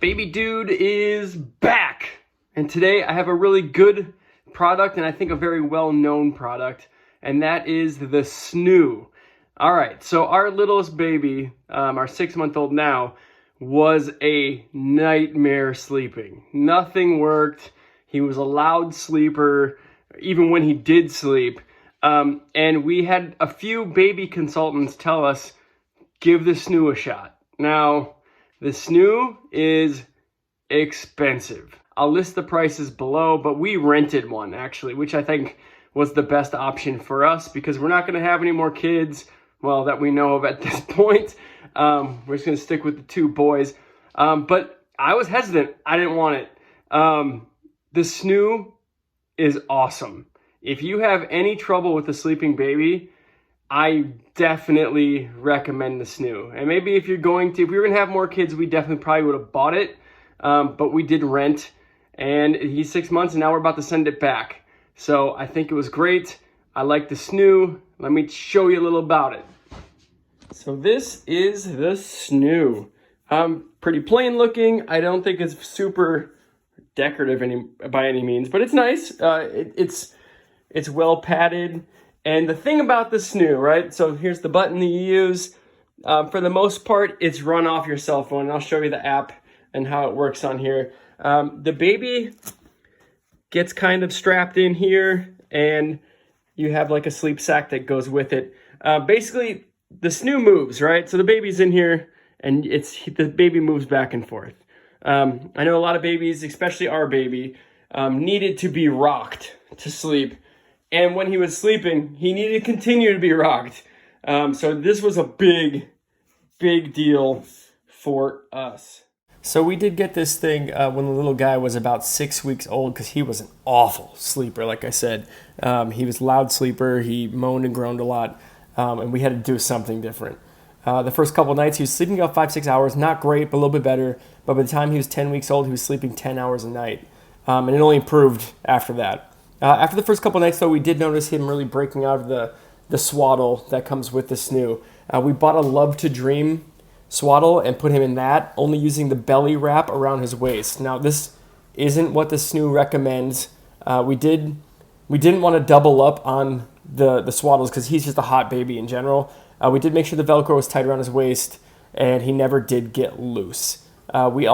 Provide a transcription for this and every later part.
Baby Dude is back, and today I have a really good product, and I think a very well-known product, and that is the Snoo. All right, so our littlest baby, our 6-month-old now, was a nightmare sleeping. Nothing worked. He was a loud sleeper, even when he did sleep. And we had a few baby consultants tell us, give the Snoo a shot. Now, the Snoo is expensive. I'll list the prices below, but we rented one actually, which I think was the best option for us because we're not going to have any more kids, well, that we know of at this point. We're just going to stick with the 2 boys. But I was hesitant. I didn't want it. The Snoo is awesome. If you have any trouble with a sleeping baby, I definitely recommend the Snoo. And maybe if we were going to have more kids, we definitely probably would have bought it. But we did rent, and he's 6 months, and now we're about to send it back. So I think it was great. I like the Snoo. Let me show you a little about it. So this is the Snoo. Pretty plain looking. I don't think it's super decorative by any means, but it's nice. It's well padded. And the thing about the Snoo, right? So here's the button that you use. For the most part, it's run off your cell phone. And I'll show you the app and how it works on here. The baby gets kind of strapped in here, and you have like a sleep sack that goes with it. Basically, the Snoo moves, right? So the baby's in here, and the baby moves back and forth. I know a lot of babies, especially our baby, needed to be rocked to sleep. And when he was sleeping, he needed to continue to be rocked. So this was a big deal for us. So we did get this thing when the little guy was about 6 weeks old because he was an awful sleeper, like I said. He was a loud sleeper. He moaned and groaned a lot, and we had to do something different. The first couple nights, he was sleeping about 5-6 hours. Not great, but a little bit better. But by the time he was 10 weeks old, he was sleeping 10 hours a night. And it only improved after that. After the first couple nights, though, we did notice him really breaking out of the swaddle that comes with the Snoo. We bought a Love to Dream swaddle and put him in that, only using the belly wrap around his waist. Now, this isn't what the Snoo recommends. We didn't want to double up on the swaddles because he's just a hot baby in general. We did make sure the Velcro was tight around his waist, and he never did get loose. We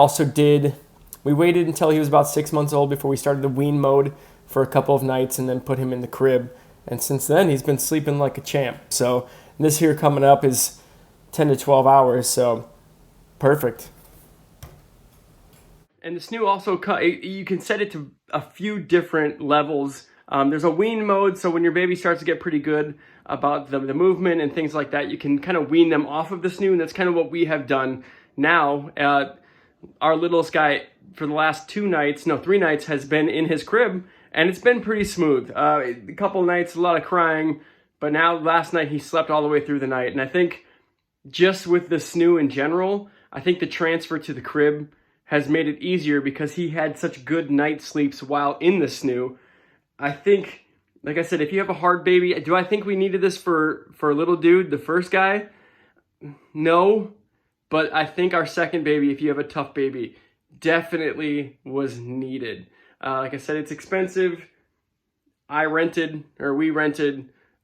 waited until he was about 6 months old before we started the wean mode for a couple of nights and then put him in the crib. And since then, he's been sleeping like a champ. So this here coming up is 10 to 12 hours, so perfect. And the Snoo also, you can set it to a few different levels. There's a wean mode, so when your baby starts to get pretty good about the movement and things like that, you can kind of wean them off of the Snoo, and that's kind of what we have done now. Our littlest guy, for the last 3 nights, has been in his crib, and it's been pretty smooth. A couple nights, a lot of crying, but now last night he slept all the way through the night. And I think just with the Snoo in general, I think the transfer to the crib has made it easier because he had such good night sleeps while in the Snoo. I think, like I said, if you have a hard baby, do I think we needed this for little dude, the first guy? No, but I think our second baby, if you have a tough baby, definitely was needed. Like I said, it's expensive. We rented,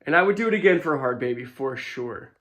and I would do it again for a hard baby for sure.